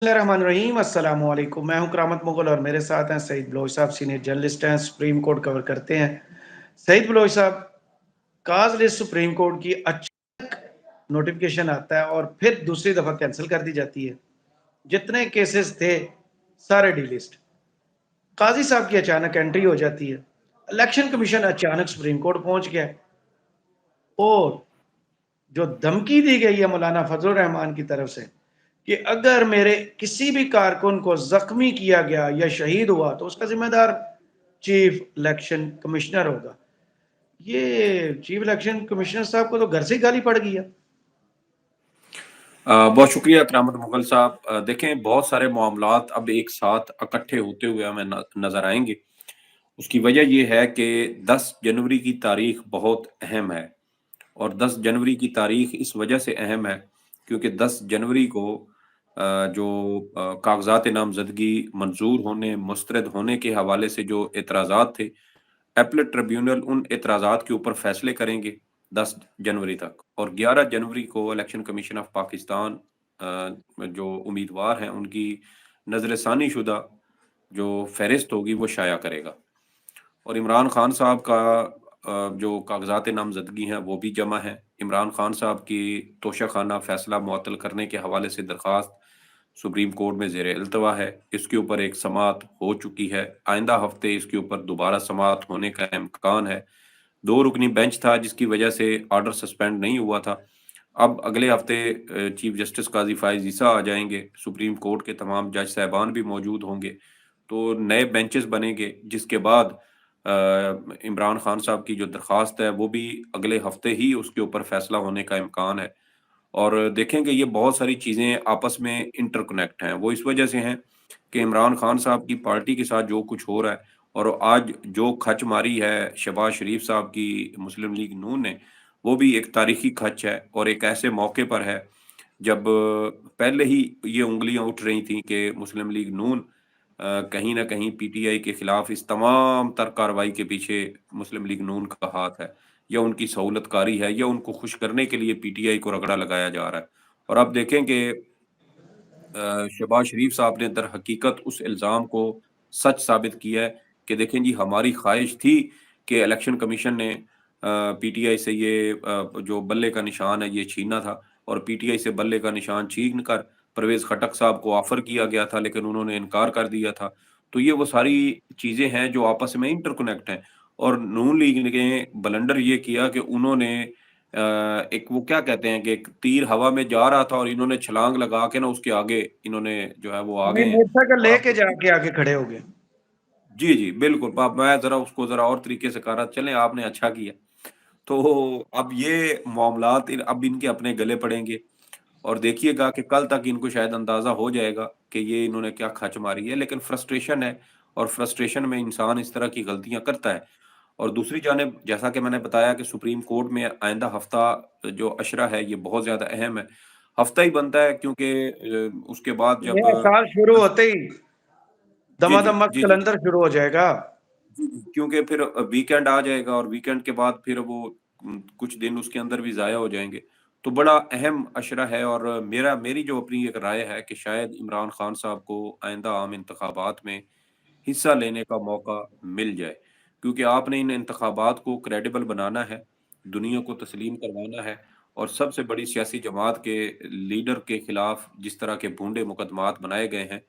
रहीम अस्सलाम वालेकुम। मैं हूं करामत मुगल और मेरे साथ हैं सईद बलोच साहब, सीनियर जर्नलिस्ट हैं, सुप्रीम कोर्ट कवर करते हैं। सईद बलोच साहब, काज लिस्ट सुप्रीम कोर्ट की अचानक नोटिफिकेशन आता है और फिर दूसरी दफा कैंसिल कर दी जाती है। जितने केसेस थे सारे डीलिस्ट, काजी साहब की अचानक एंट्री हो जाती है, इलेक्शन कमीशन अचानक सुप्रीम कोर्ट पहुंच गया और जो धमकी दी गई है मौलाना फजल रहमान की तरफ से कि अगर मेरे किसी भी कारकुन को जख्मी किया गया या शहीद हुआ तो उसका जिम्मेदार चीफ इलेक्शन कमिश्नर होगा। ये चीफ इलेक्शन कमिश्नर साहब को तो घर से ही गाली पड़ गई है। बहुत शुक्रिया करामत मुगल साहब। देखें, बहुत सारे मामलात अब एक साथ इकट्ठे होते हुए हमें नजर आएंगे। उसकी वजह यह है कि 10 जनवरी की तारीख बहुत अहम है। और 10 जनवरी की तारीख इस वजह से अहम है क्योंकि 10 जनवरी को जो कागजात नामजदगी मंजूर होने मुस्तरद होने के हवाले से जो एतराज़ात थे, एपलेट ट्रिब्यूनल उन एतराज़ात के ऊपर फैसले करेंगे 10 जनवरी तक। और 11 जनवरी को इलेक्शन कमीशन ऑफ पाकिस्तान जो उम्मीदवार हैं उनकी नजरसानी शुदा जो फहरिस्त होगी वो शाया करेगा। और इमरान खान साहब का जो कागजात नामजदगी हैं वो भी जमा है। इमरान खान साहब की तोशाखाना फैसला मुअत्तल करने के हवाले से दरख्वास्त सुप्रीम कोर्ट में ज़ेर इल्तवा है। इसके ऊपर एक समाअत हो चुकी है। आइंदा हफ्ते इसके ऊपर दोबारा समाअत होने का इम्कान है। 2 रुकनी बेंच था जिसकी वजह से ऑर्डर सस्पेंड नहीं हुआ था। अब अगले हफ्ते चीफ जस्टिस काजी फाइज ईसा आ जाएंगे। सुप्रीम कोर्ट के तमाम जज साहबान भी मौजूद होंगे। तो नए बेंचेस बनेंगे जिसके बाद इमरान खान साहब की जो दरख्वास्त है वो भी अगले हफ्ते ही उसके ऊपर फैसला होने का इम्कान है। और देखेंगे ये बहुत सारी चीज़ें आपस में इंटरकनेक्ट हैं। वो इस वजह से हैं कि इमरान खान साहब की पार्टी के साथ जो कुछ हो रहा है और आज जो खच मारी है शहबाज शरीफ साहब की मुस्लिम लीग नून ने, वो भी एक तारीखी खच है और एक ऐसे मौके पर है जब पहले ही ये उँगलियां उठ रही थी कि मुस्लिम लीग नून कहीं न कहीं पीटीआई के खिलाफ इस तमाम तर कार्रवाई के पीछे मुस्लिम लीग नून का हाथ है, या उनकी सहूलतकारी है, या उनको खुश करने के लिए पीटीआई को रगड़ा लगाया जा रहा है। और आप देखें कि शहबाज शरीफ साहब ने दर हकीकत उस इल्ज़ाम को सच साबित किया है कि देखें जी, हमारी ख्वाहिश थी कि इलेक्शन कमीशन ने पीटीआई से ये जो बल्ले का निशान है ये छीना था, और पीटीआई से बल्ले का निशान छीन कर परवेज खटक साहब को ऑफर किया गया था लेकिन उन्होंने इनकार कर दिया था। तो ये वो सारी चीजें हैं जो आपस में इंटरकनेक्ट हैं। और नून लीग ने बलंडर ये किया कि उन्होंने एक वो क्या कहते हैं कि एक तीर हवा में जा रहा था और इन्होंने छलांग लगा के ना उसके आगे इन्होंने जो है वो आ नहीं, गए हैं। मोटरसाइकिल और लेके अब जाके आगे खड़े हो गए। जी जी बिल्कुल, मैं जरा उसको जरा और तरीके से कह रहा, चलें आपने अच्छा किया। तो अब ये मामलात अब इनके अपने गले पड़ेंगे और देखिएगा कि कल तक इनको शायद अंदाजा हो जाएगा कि ये इन्होंने क्या खच मारी है। लेकिन फ्रस्ट्रेशन है और फ्रस्ट्रेशन में इंसान इस तरह की गलतियां करता है। और दूसरी जानिब जैसा कि मैंने बताया कि सुप्रीम कोर्ट में आइंदा हफ्ता जो अशरा है ये बहुत ज्यादा अहम है। हफ्ता ही बनता है क्योंकि उसके बाद जब नया साल शुरू होते ही जी जी दमादम जी जी कलंदर शुरू हो जाएगा। जी, क्योंकि फिर वीकेंड आ जाएगा और वीकेंड के बाद फिर वो कुछ दिन उसके अंदर भी ज़ाया हो जाएँगे। तो बड़ा अहम अशरा है और मेरी जो अपनी एक राय है कि शायद इमरान खान साहब को आइंदा आम इंतखाबात में हिस्सा लेने का मौका मिल जाए। क्योंकि आपने इन इंतखाबात को क्रेडिबल बनाना है, दुनिया को तस्लीम करवाना है। और सबसे बड़ी सियासी जमात के लीडर के खिलाफ जिस तरह के भूंडे मुकदमात बनाए गए हैं,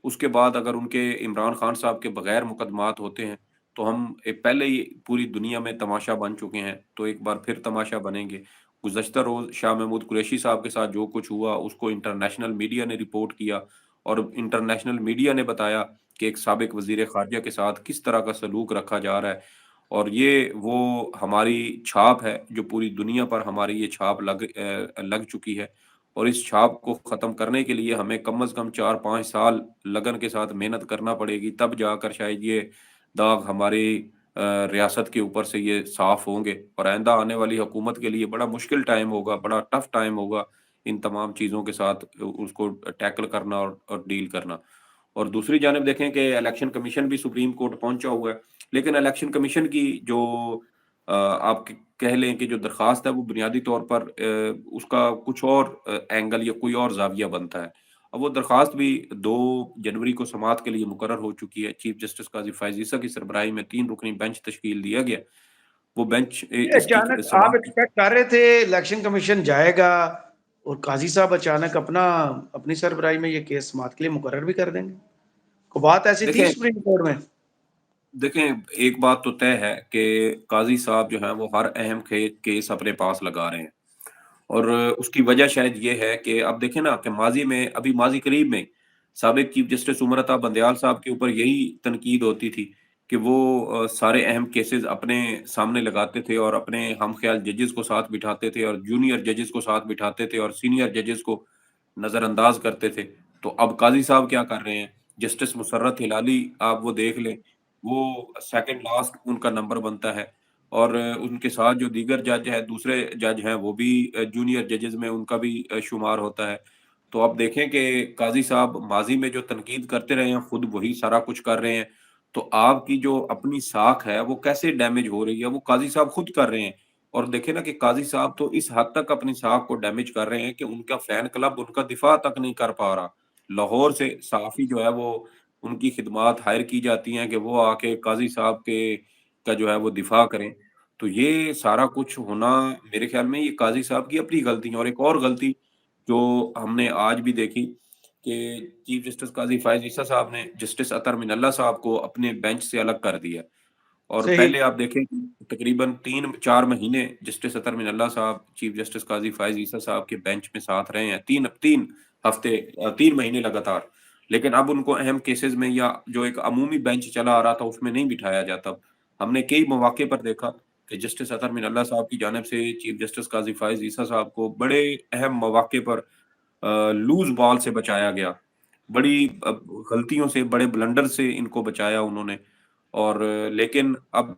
उसके बाद अगर उनके इमरान खान साहब के बगैर मुकदमात होते हैं, तो हम पहले ही पूरी दुनिया में तमाशा बन चुके हैं, तो एक बार फिर तमाशा बनेंगे। गुज़श्ता रोज़ शाह महमूद कुरैशी साहब के साथ जो कुछ हुआ, उसको इंटरनेशनल मीडिया ने रिपोर्ट किया और इंटरनेशनल मीडिया ने बताया कि एक साबिक वज़ीर ख़ारिजा के साथ किस तरह का सलूक रखा जा रहा है। और ये वो हमारी छाप है, जो पूरी दुनिया पर हमारी ये छाप लग चुकी है। और इस छाप को ख़त्म करने के लिए हमें कम से कम 4-5 साल लगन के साथ मेहनत करना पड़ेगी, तब जाकर शायद ये दाग हमारी रियासत के ऊपर से ये साफ होंगे। और आइंदा आने वाली हुकूमत के लिए बड़ा मुश्किल टाइम होगा, बड़ा टफ टाइम होगा इन तमाम चीज़ों के साथ उसको टैकल करना और डील करना। और दूसरी जानिब देखें कि इलेक्शन कमीशन भी सुप्रीम कोर्ट पहुंचा हुआ है, लेकिन इलेक्शन कमीशन की जो आप कह लें कि जो दरखास्त है वो बुनियादी तौर पर उसका कुछ और एंगल या कोई और जाविया बनता है। अब वो दरखास्त भी 2 जनवरी को समाअत के लिए मुकर्रर हो चुकी है। चीफ जस्टिस काज़ी फ़ाइज़ ईसा की सरबराही में 3 रुकनी बेंच तश्कील दिया गया। वो बेंच ये इसकी अचानक आप समाअत एक्सपेक्ट कर रहे थे इलेक्शन कमीशन जाएगा और काजी साहब अचानक अपनी सरबराही में ये केस समाअत के लिए मुकर्रर भी कर देंगे? को बात ऐसी थी देखें सुप्रीम कोर्ट में? देखें, एक बात तो तय है कि काज़ी साहब जो हैं वो हर अहम केस अपने पास लगा रहे हैं। और उसकी वजह शायद ये है कि अब देखें ना कि माज़ी करीब में साबिक चीफ जस्टिस उमर अता बंदयाल साहब के ऊपर यही तनकीद होती थी कि वो सारे अहम केसेज़ अपने सामने लगाते थे और अपने हमख़्याल जजेस को साथ बिठाते थे और जूनियर जजेस को साथ बिठाते थे और सीनियर जजेस को नज़रअंदाज करते थे। तो अब काज़ी साहब क्या कर रहे हैं, जस्टिस मुसर्रत हिलाली आप वो देख लें, वो सेकंड लास्ट उनका नंबर बनता है। और उनके साथ जो दीगर जज हैं, दूसरे जज हैं, वो भी जूनियर जजेस में उनका भी शुमार होता है। तो आप देखें कि काज़ी साहब माज़ी में जो तनकीद करते रहे हैं, खुद वही सारा कुछ कर रहे हैं। तो आपकी जो अपनी साख है, वो कैसे डैमेज हो रही है, वो काज़ी साहब खुद कर रहे हैं। और देखिए ना कि काज़ी साहब तो इस हद तक अपनी साख को डैमेज कर रहे हैं कि उनका फैन क्लब उनका दिफ़ा तक नहीं कर पा रहा। लाहौर से सहाफ़ी जो है, वो उनकी खिदमात हायर की जाती हैं कि वो आके काज़ी साहब का जो है वो दिफ़ा करें। तो ये सारा कुछ होना मेरे ख़्याल में ये काज़ी साहब की अपनी गलती है। और एक और गलती जो हमने आज भी देखी कि चीफ़ जस्टिस काज़ी फ़ाइज़ ईसा साहब ने जस्टिस अतर मिनल्ला साहब को अपने बेंच से अलग कर दिया। और सही। पहले आप देखें कि तकरीबन 3-4 महीने जस्टिस अतर मिनल्ला साहब चीफ़ जस्टिस काज़ी फ़ाइज़ ईसा साहब के बेंच में साथ रहे हैं। 3 हफ़्ते 3 महीने लगातार। लेकिन अब उनको अहम केसेज़ में या जो एक अमूमी बेंच चला आ रहा था, उसमें नहीं बिठाया जाता। हमने कई मौके पर देखा कि जस्टिस अतर मिनल्ला साहब की जानिब से चीफ़ जस्टिस काज़ी फ़ाइज़ ईसा साहब को बड़े अहम मौके पर लूज़ बॉल से बचाया गया। बड़ी गलतियों से, बड़े ब्लंडर से इनको बचाया उन्होंने। और लेकिन अब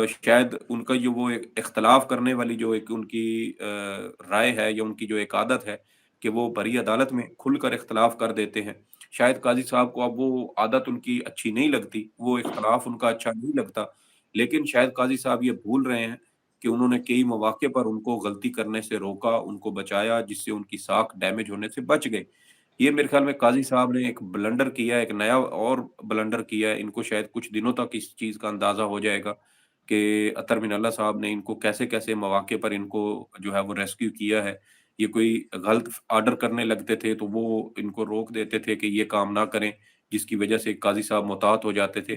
शायद उनका जो वो एक इख्तिलाफ़ करने वाली जो एक उनकी राय है या उनकी जो एक आदत है कि वो बड़ी अदालत में खुलकर इख्तिलाफ़ कर देते हैं। शायद काज़ी साहब को अब वो आदत उनकी अच्छी नहीं लगती, वो इख्तिलाफ़ उनका अच्छा नहीं लगता। लेकिन शायद काज़ी साहब ये भूल रहे हैं कि उन्होंने कई मौके पर उनको गलती करने से रोका, उनको बचाया, जिससे उनकी साख डैमेज होने से बच गए। ये मेरे ख़्याल में काज़ी साहब ने एक ब्लंडर किया है, एक नया और ब्लंडर किया है। इनको शायद कुछ दिनों तक इस चीज़ का अंदाज़ा हो जाएगा कि अतर मिनल्ला साहब ने इनको कैसे-कैसे मौके पर इनको जो है वो रेस्क्यू किया है। ये कोई गलत ऑर्डर करने लगते थे, तो वो इनको रोक देते थे कि ये काम ना करें, जिसकी वज़ह से काज़ी साहब मुहतात हो जाते थे।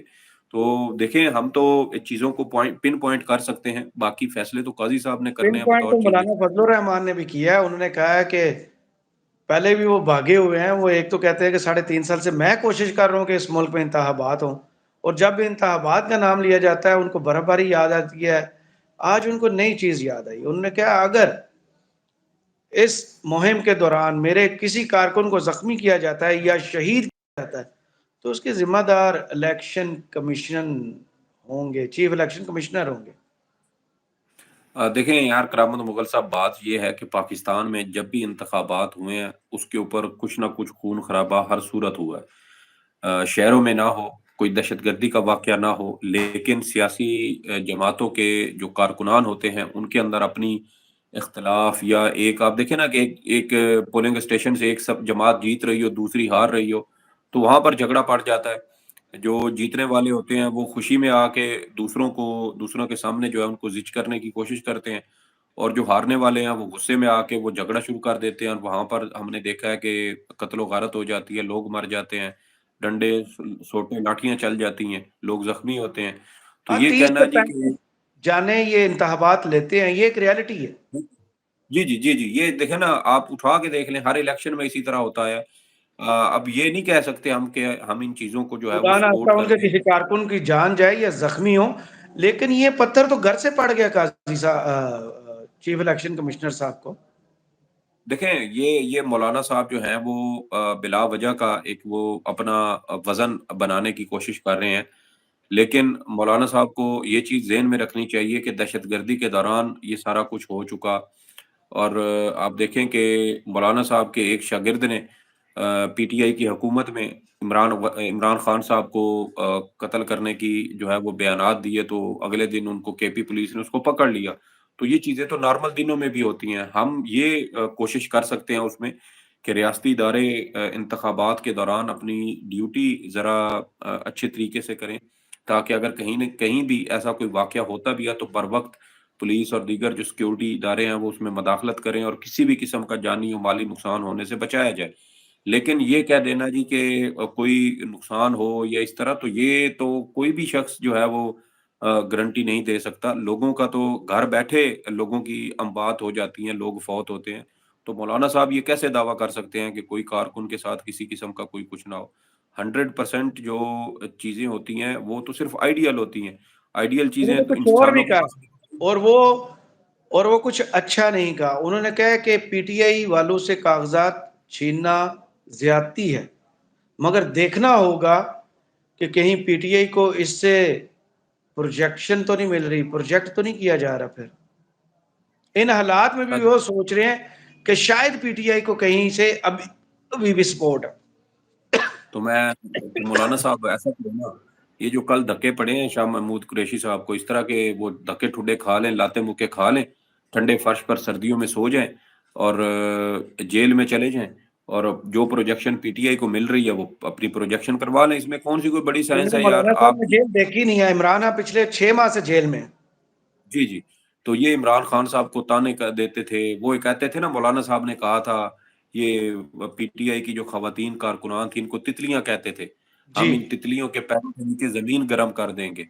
तो देखें, हम तो चीज़ों को पिन पॉइंट कर सकते हैं, बाकी फ़ैसले तो काज़ी साहब ने करने पिन हैं पॉइंट बतौर तो चीफ मौलाना जस्टिस। फजलुर रहमान ने भी किया है। उन्होंने कहा है कि पहले भी वो भागे हुए हैं। वो एक तो कहते हैं कि 3.5 साल से मैं कोशिश कर रहा हूँ कि इस मुल्क में इंतखाबात हों, और जब भी इंतखाबात का नाम लिया जाता है उनको बर्फबारी याद आती है। आज उनको नई चीज़ याद आई। उन्होंने कहा, अगर इस मुहिम के दौरान मेरे किसी कारकुन को ज़ख्मी किया जाता है या शहीद किया जाता है, तो उसके ज़िम्मेदार इलेक्शन कमीशन होंगे, चीफ इलेक्शन कमिश्नर होंगे। देखें यार करामत मुग़ल साहब, बात ये है कि पाकिस्तान में जब भी इंतखाबात हुए हैं, उसके ऊपर कुछ ना कुछ खून-खराबा हर सूरत हुआ है। शहरों में ना हो, कोई दहशतगर्दी का वाक़या ना हो, लेकिन सियासी जमातों के जो कारकुनान होते हैं, उनके अंदर अपनी इख्तिलाफ़ या एक आप देखें ना कि एक एक पोलिंग स्टेशन से एक सब जमात जीत रही हो, दूसरी हार रही हो, तो वहाँ पर झगड़ा पड़ जाता है। जो जीतने वाले होते हैं, वो खुशी में आके दूसरों के सामने जो है उनको ज़िच करने की कोशिश करते हैं, और जो हारने वाले हैं, वो गुस्से में आके वो झगड़ा शुरू कर देते हैं और वहाँ पर हमने देखा है कि कत्ल-ओ-गारत हो जाती है, लोग मर जाते हैं, डंडे, सोटे, लाठियाँ चल जाती हैं, लोग ज़ख्मी होते हैं। तो हाँ, ये 30 कहना से जी कि 35 जाने ये इंतखाबात लेते हैं, ये एक रियलिटी है। जी, जी, जी, जी, ये देखें ना, आप उठा के देख लें, हर इलेक्शन में इसी तरह होता है। अब ये नहीं कह सकते हम कि हम इन चीज़ों को जो है वो खुदा ना सपोर्ट खास्ता उनके करते हैं। किसी कारकुन की जान जाए या ज़ख्मी हो, लेकिन ये पत्थर तो घर से पड़ गया चीफ इलेक्शन कमिश्नर साहब को। देखें, ये मौलाना साहब जो हैं वो बिला वजह का एक वो अपना वज़न बनाने की कोशिश कर रहे हैं। लेकिन मौलाना साहब को ये चीज़ ज़हन में रखनी चाहिए कि दहशतगर्दी के दौरान ये सारा कुछ हो चुका। और आप देखें कि मौलाना साहब के एक शागिर्द ने पीटीआई की हुकूमत में इमरान खान साहब को कत्ल करने की जो है वो बयानात दिए, तो अगले दिन उनको केपी पुलिस ने उसको पकड़ लिया। तो ये चीज़ें तो नॉर्मल दिनों में भी होती हैं। हम ये कोशिश कर सकते हैं उसमें कि रियासती इदारे इंतखाबात के दौरान अपनी ड्यूटी ज़रा अच्छे तरीके से करें, ताकि अगर कहीं न कहीं भी ऐसा कोई वाक़या होता भी है तो बर वक़्त पुलिस और दीगर जो सिक्योरिटी इदारे हैं वो उसमें मदाखलत करें और किसी भी किस्म का जानी और माली नुकसान होने से बचाया जाए। लेकिन ये कह देना जी कि कोई नुकसान हो या इस तरह, तो ये तो कोई भी शख्स जो है वो गारंटी नहीं दे सकता। लोगों का तो घर बैठे लोगों की अमवात हो जाती हैं, लोग फौत होते हैं। तो मौलाना साहब ये कैसे दावा कर सकते हैं कि कोई कारकुन के साथ किसी किस्म का कोई कुछ ना हो? 100% जो चीज़ें होती हैं वो तो सिर्फ़ आइडियल होती हैं। आइडियल उन्होंने चीज़ें तो कुछ और भी इंसानों के कहा, पास भी होती हैं। और वो और वो कुछ अच्छा नहीं कहा। उन्होंने कहा कि पीटीआई वालों से कागजात छीनना ज्यादती है, मगर देखना होगा कि कहीं पीटीआई को इससे प्रोजेक्शन तो नहीं मिल रही, प्रोजेक्ट तो नहीं किया जा रहा। फिर इन हालात में भी वो सोच रहे हैं कि शायद पीटीआई को कहीं से अभी भी सपोर्ट है। तो मौलाना साहब ऐसा करो ना, ये जो कल धक्के पड़े हैं शाह महमूद कुरैशी साहब को, इस तरह के वो धक्के ठुड्डे खा लें, लाते मुक्के खा लें, ठंडे फर्श पर सर्दियों में सो जाएँ और जेल में चले जाएँ और जो प्रोजेक्शन पीटीआई को मिल रही है वो अपनी प्रोजेक्शन करवा लें। इसमें कौन-सी कोई बड़ी साइंस लेकिन है यार? मौलाना साहब आप ने जेल देखी नहीं है। इमरान खान पिछले 6 माह से जेल में है। जी, जी। तो ये इमरान खान साहब को ताने क देते थे। वो ये कहते थे ना, मौलाना साहब ने कहा था, ये पीटीआई की जो ख़वातीन कारकुनान थी, इनको तितलियाँ कहते थे। जी, हम इन तितलियों के पैरों के नीचे ज़मीन गरम कर देंगे।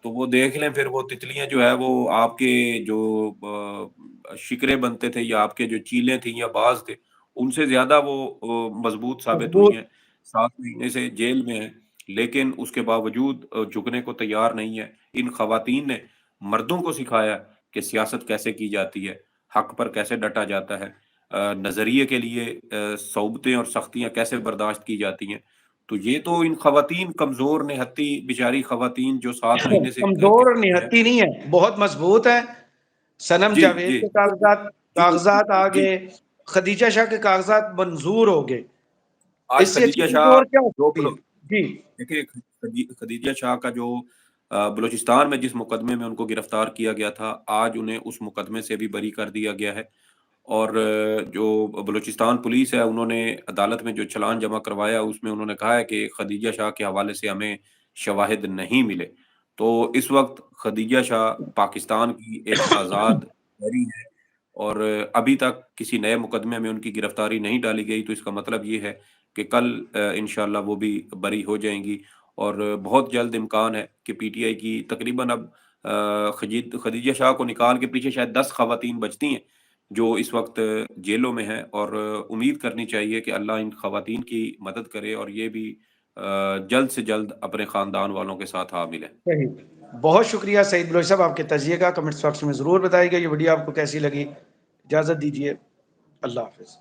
तो वो देख लें फिर, वो तितलियाँ जो है वो आपके जो शिकरे बनते थे या आपके जो चीलें थी या बाज़ थे, उनसे ज़्यादा वो मज़बूत साबित हुई मजबूत। हैं। 7 महीने से जेल में हैं, लेकिन उसके बावजूद झुकने को तैयार नहीं है। इन ख़वातीन ने मर्दों को सिखाया कि सियासत कैसे की जाती है, हक पर कैसे डटा जाता है, नज़रिए के लिए सौबतें और सख्तियाँ कैसे बर्दाश्त की जाती हैं। तो ये तो इन ख़वातीन, कमज़ोर निहत्ती बेचारी ख़वातीन जो 7 महीने से कमजोर और कैद हैं। निहत्ती नहीं है, बहुत मजबूत है। सनम जी, जावेद जी। के कागजात जी, कागजात आ जी। गए, खदीजा शाह के कागजात मंजूर हो गए। आज इससे अच्छी खदीजा चीज शाह और क्या हो जो सकती है? जी, देखिए, खदीजा शाह का जो बलूचिस्तान में जिस मुकदमे में उनको गिरफ्तार किया गया था, आज उन्हें उस मुकदमे से भी बरी कर दिया गया है। और जो बलूचिस्तान पुलिस है, उन्होंने अदालत में जो चालान जमा करवाया, उसमें उन्होंने कहा है कि खदीजा शाह के हवाले से हमें शवाहिद नहीं मिले। तो इस वक़्त खदीजा शाह पाकिस्तान की एक आज़ाद परी है और अभी तक किसी नए मुकदमे में उनकी गिरफ्तारी नहीं डाली गई, तो इसका मतलब ये है कि कल इंशाअल्लाह वो भी बरी हो जाएँगी और बहुत जल्द इम्कान है कि पीटीआई की तकरीबन अब खदीजा शाह को निकाल के पीछे शायद 10 ख़वातीन बचती हैं, जो इस वक़्त जेलों में हैं और उम्मीद करनी चाहिए कि अल्लाह इन ख़वातीन की मदद करे और ये भी जल्द से जल्द अपने ख़ानदान वालों के साथ आ मिलें। सही। बहुत शुक्रिया सईद बलोच साहब, आपके तजिए का कमेंट्स बॉक्स में ज़रूर बताइएगा। ये वीडियो आपको कैसी लगी? इजाज़त दीजिए। अल्लाह हाफ़िज़।